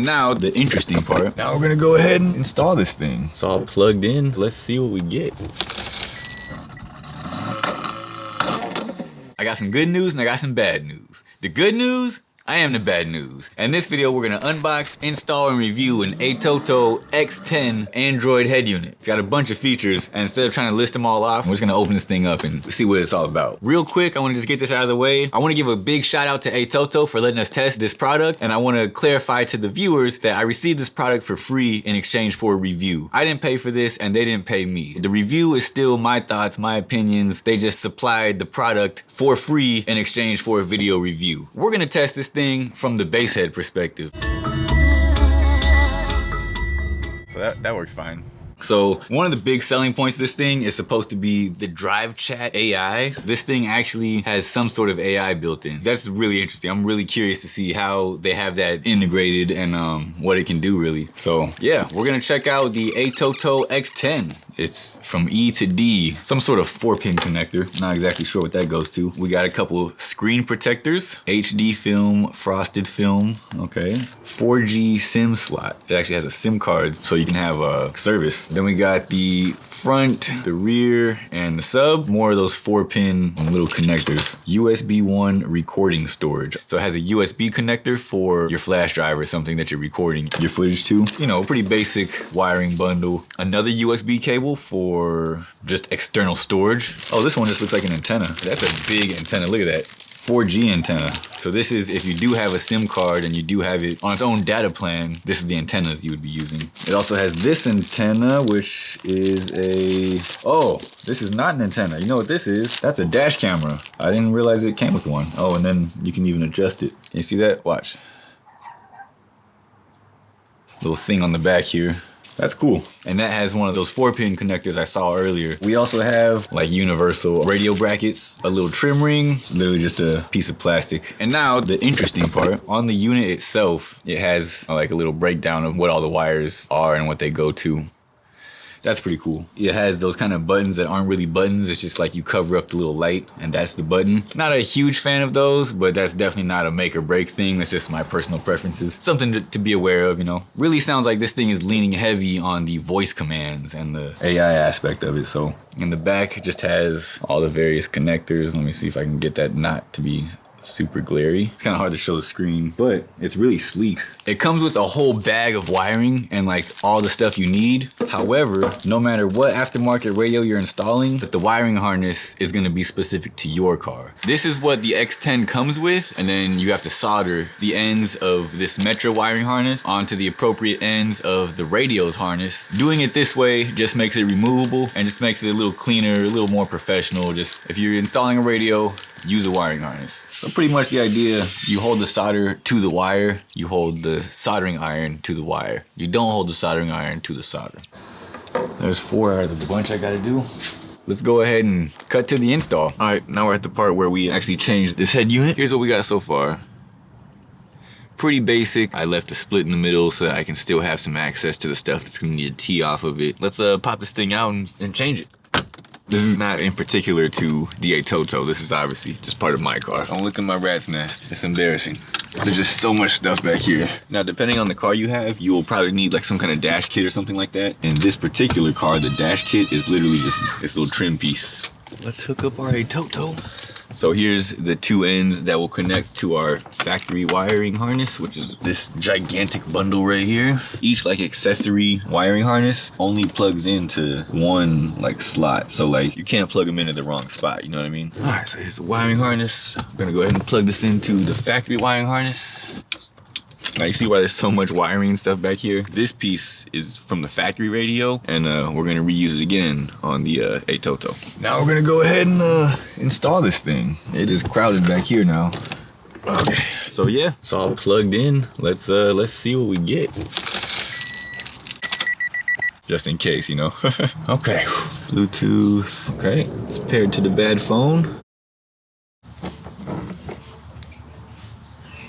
And now the interesting part. Now we're gonna go ahead and install this thing. It's all plugged in. Let's see what we get. I got some good news and I got some bad news. The good news, I am the bad news. In this video, we're gonna unbox, install, and review an Atoto X10 Android head unit. It's got a bunch of features, and instead of trying to list them all off, we're just gonna open this thing up and see what it's all about. Real quick, I wanna just get this out of the way. I wanna give a big shout out to Atoto for letting us test this product, and I wanna clarify to the viewers that I received this product for free in exchange for a review. I didn't pay for this, and they didn't pay me. The review is still my thoughts, my opinions. They just supplied the product for free in exchange for a video review. We're gonna test this thing from the bass head perspective. So that works fine. So one of the big selling points of this thing is supposed to be the DriveChat AI. This thing actually has some sort of AI built in. That's really interesting. I'm really curious to see how they have that integrated and what it can do really. So yeah, we're gonna check out the Atoto X10. It's from E to D, some sort of 4-pin connector. Not exactly sure what that goes to. We got a couple screen protectors, HD film, frosted film, okay. 4G SIM slot. It actually has a SIM card so you can have a service. Then we got the front, the rear, and the sub. More of those 4-pin little connectors. USB 1 recording storage. So it has a USB connector for your flash drive or something that you're recording your footage to. You know, pretty basic wiring bundle. Another USB cable for just external storage. Oh, this one just looks like an antenna. That's a big antenna, look at that. 4G antenna. So this is, if you do have a SIM card and you do have it on its own data plan, this is the antennas you would be using. It also has this antenna, which is oh, this is not an antenna. You know what this is? That's a dash camera. I didn't realize it came with one. Oh, and then you can even adjust it. Can you see that? Watch. Little thing on the back here. That's cool. And that has one of those 4-pin connectors I saw earlier. We also have like universal radio brackets, a little trim ring, literally just a piece of plastic. And now the interesting part, on the unit itself, it has like a little breakdown of what all the wires are and what they go to. That's pretty cool. It has those kind of buttons that aren't really buttons. It's just like you cover up the little light and that's the button. Not a huge fan of those, but that's definitely not a make or break thing. That's just my personal preferences. Something to be aware of, you know. Really sounds like this thing is leaning heavy on the voice commands and the AI aspect of it. So in the back, it just has all the various connectors. Let me see if I can get that not to be super glary. It's kind of hard to show the screen, but it's really sleek. It comes with a whole bag of wiring and like all the stuff you need. However, no matter what aftermarket radio you're installing, the wiring harness is going to be specific to your car. This is what the X10 comes with, and then you have to solder the ends of this Metro wiring harness onto the appropriate ends of the radio's harness. Doing it this way just makes it removable and just makes it a little cleaner, a little more professional. Just if you're installing a radio, use a wiring harness. So pretty much the idea, you hold the solder to the wire, you hold the soldering iron to the wire. You don't hold the soldering iron to the solder. There's 4 out of the bunch I gotta do. Let's go ahead and cut to the install. All right, now we're at the part where we actually changed this head unit. Here's what we got so far. Pretty basic. I left a split in the middle so that I can still have some access to the stuff that's gonna need a tee off of it. Let's pop this thing out and change it. This is not in particular to the Atoto. This is obviously just part of my car. Don't look at my rat's nest. It's embarrassing. There's just so much stuff back here. Now, depending on the car you have, you will probably need like some kind of dash kit or something like that. In this particular car, the dash kit is literally just this little trim piece. Let's hook up our Atoto. So here's the 2 ends that will connect to our factory wiring harness, which is this gigantic bundle right here. Each like accessory wiring harness only plugs into one like slot. So like you can't plug them into the wrong spot, you know what I mean? All right, so here's the wiring harness. I'm gonna go ahead and plug this into the factory wiring harness. Now you see why there's so much wiring and stuff back here? This piece is from the factory radio, and we're gonna reuse it again on the Atoto. Now we're gonna go ahead and install this thing. It is crowded back here now. Okay, so yeah, it's all plugged in. Let's see what we get. Just in case, you know. Okay, Bluetooth. Okay, it's paired to the bad phone.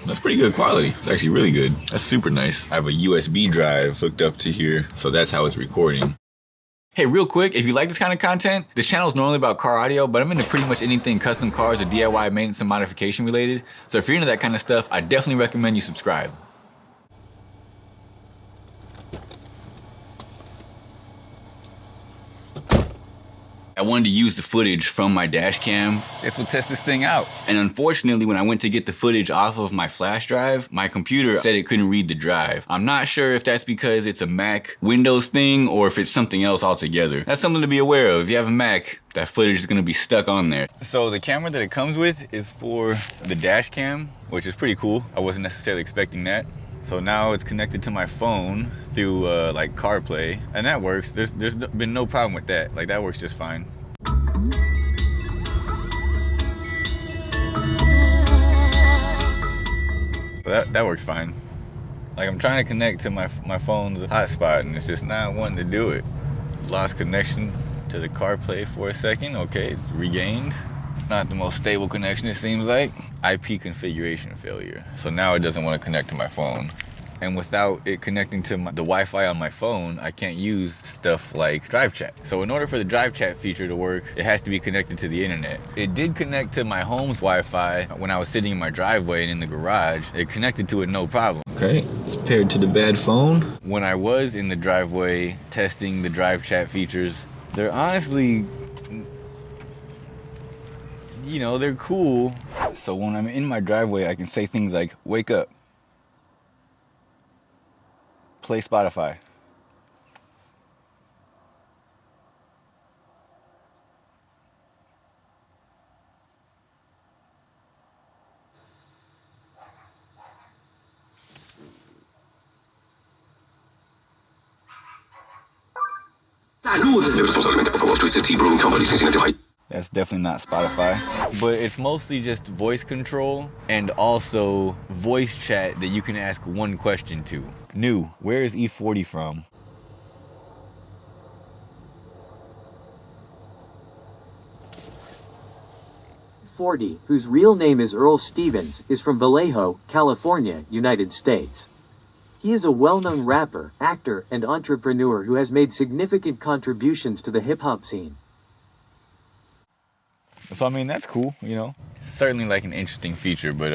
That's pretty good quality. It's actually really good. That's super nice. I have a USB drive hooked up to here, so that's how it's recording. Hey, real quick, if you like this kind of content, this channel is normally about car audio, but I'm into pretty much anything custom cars or DIY maintenance and modification related. So if you're into that kind of stuff, I definitely recommend you subscribe. I wanted to use the footage from my dash cam. Guess we'll test this thing out. And unfortunately, when I went to get the footage off of my flash drive, my computer said it couldn't read the drive. I'm not sure if that's because it's a Mac Windows thing or if it's something else altogether. That's something to be aware of. If you have a Mac, that footage is gonna be stuck on there. So the camera that it comes with is for the dash cam, which is pretty cool. I wasn't necessarily expecting that. So now it's connected to my phone through like CarPlay, and that works. There's been no problem with that. Like, that works just fine. But that works fine. Like, I'm trying to connect to my phone's hotspot, and it's just not wanting to do it. Lost connection to the CarPlay for a second. Okay, it's regained. Not the most stable connection, it seems like. IP configuration failure. So now it doesn't want to connect to my phone. And without it connecting to the Wi-Fi on my phone, I can't use stuff like DriveChat. So in order for the DriveChat feature to work, it has to be connected to the internet. It did connect to my home's Wi-Fi when I was sitting in my driveway and in the garage. It connected to it no problem. Okay, it's paired to the bad phone. When I was in the driveway testing the DriveChat features, they're honestly, you know, they're cool. So when I'm in my driveway, I can say things like, wake up, play Spotify. That's definitely not Spotify, but it's mostly just voice control and also voice chat that you can ask one question to. New, where is E40 from? E40, whose real name is Earl Stevens, is from Vallejo, California, United States. He is a well-known rapper, actor, and entrepreneur who has made significant contributions to the hip-hop scene. So I mean, that's cool, you know. It's certainly like an interesting feature, but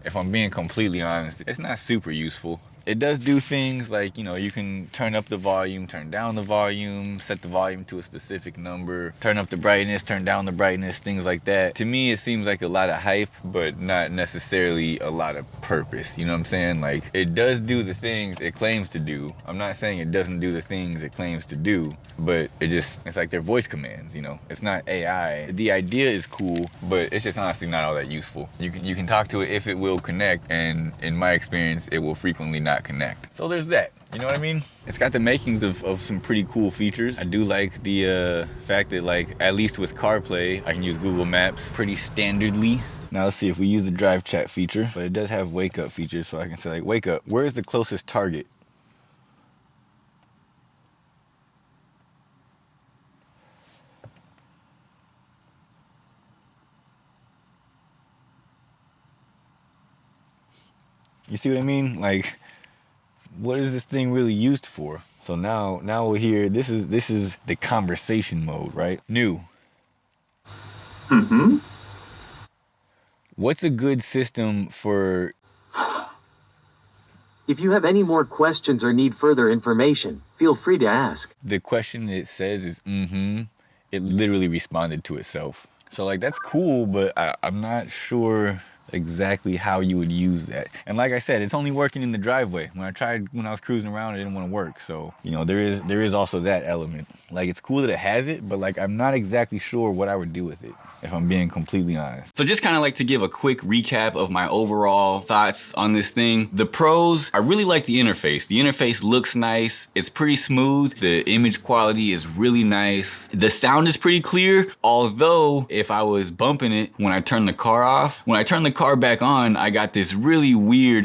if I'm being completely honest, it's not super useful. It does do things like, you know, you can turn up the volume, turn down the volume, set the volume to a specific number, turn up the brightness, turn down the brightness, things like that. To me, it seems like a lot of hype, but not necessarily a lot of purpose. You know what I'm saying? Like, it does do the things it claims to do. I'm not saying it doesn't do the things it claims to do, but it's like their voice commands, you know? It's not AI. The idea is cool, but it's just honestly not all that useful. You can talk to it if it will connect, and in my experience, it will frequently not connect. So there's that. You know what I mean? It's got the makings of some pretty cool features. I do like the fact that, like, at least with CarPlay, I can use Google Maps pretty standardly. Now let's see if we use the DriveChat feature, but it does have wake up features, so I can say, like, wake up, where is the closest target? You see what I mean? Like, what is this thing really used for? So now we're here. This is the conversation mode, right? New. Mm-hmm. What's a good system for... If you have any more questions or need further information, feel free to ask. The question it says is, It literally responded to itself. So, like, that's cool, but I'm not sure exactly how you would use that. And like I said, it's only working in the driveway. When I was cruising around, it didn't want to work. So, you know, there is also that element. Like, it's cool that it has it, but like, I'm not exactly sure what I would do with it, if I'm being completely honest. So just kind of like to give a quick recap of my overall thoughts on this thing. The pros, I really like the interface. The interface looks nice. It's pretty smooth. The image quality is really nice. The sound is pretty clear, although if I was bumping it when I turned the car off, when I turned the car back on, I got this really weird,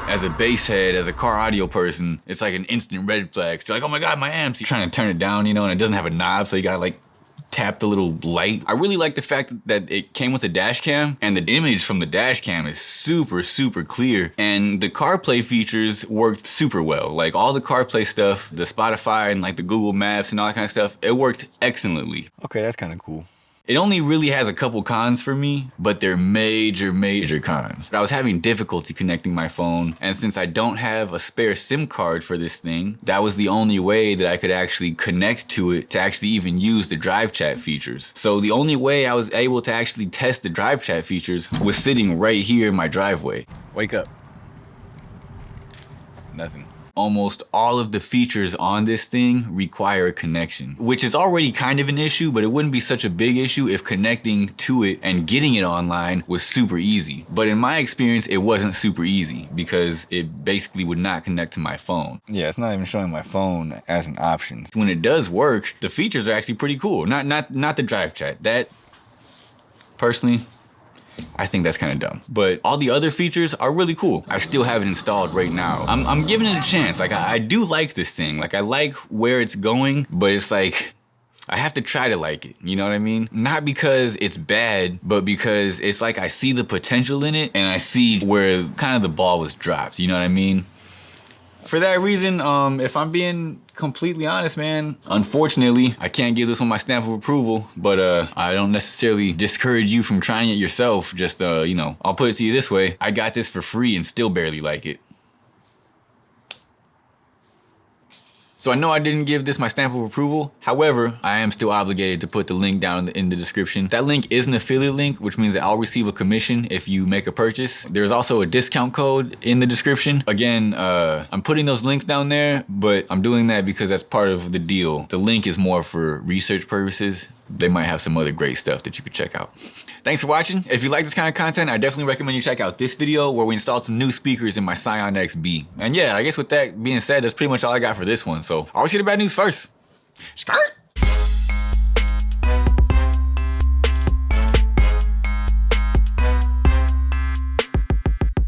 as a bass head, as a car audio person, it's like an instant red flag. So like, oh my God, my amps. You're trying to turn it down, you know, and it doesn't have a knob, so you gotta like tap the little light. I really like the fact that it came with a dash cam, and the image from the dash cam is super, super clear. And the CarPlay features worked super well. Like all the CarPlay stuff, the Spotify and like the Google Maps and all that kind of stuff, it worked excellently. Okay, that's kind of cool. It only really has a couple cons for me, but they're major cons. I was having difficulty connecting my phone, and since I don't have a spare SIM card for this thing, that was the only way that I could actually connect to it to actually even use the DriveChat features. So the only way I was able to actually test the DriveChat features was sitting right here in my driveway. Wake up. Nothing. Almost all of the features on this thing require a connection, which is already kind of an issue, but it wouldn't be such a big issue if connecting to it and getting it online was super easy. But in my experience, it wasn't super easy because it basically would not connect to my phone. Yeah, it's not even showing my phone as an option. When it does work, the features are actually pretty cool. Not the DriveChat. That, personally, I think that's kind of dumb. But all the other features are really cool. I still have it installed right now. I'm giving it a chance. Like, I do like this thing. Like, I like where it's going, but it's like, I have to try to like it, you know what I mean? Not because it's bad, but because it's like I see the potential in it and I see where kind of the ball was dropped, you know what I mean? For that reason, if I'm being completely honest, man, unfortunately, I can't give this one my stamp of approval, but I don't necessarily discourage you from trying it yourself. Just, you know, I'll put it to you this way. I got this for free and still barely like it. So I know I didn't give this my stamp of approval. However, I am still obligated to put the link down in the description. That link is an affiliate link, which means that I'll receive a commission if you make a purchase. There's also a discount code in the description. Again, I'm putting those links down there, but I'm doing that because that's part of the deal. The link is more for research purposes. They might have some other great stuff that you could check out. Thanks for watching. If you like this kind of content, I definitely recommend you check out this video where we installed some new speakers in my Scion XB. And yeah, I guess with that being said, that's pretty much all I got for this one. So always see the bad news first. Skirt!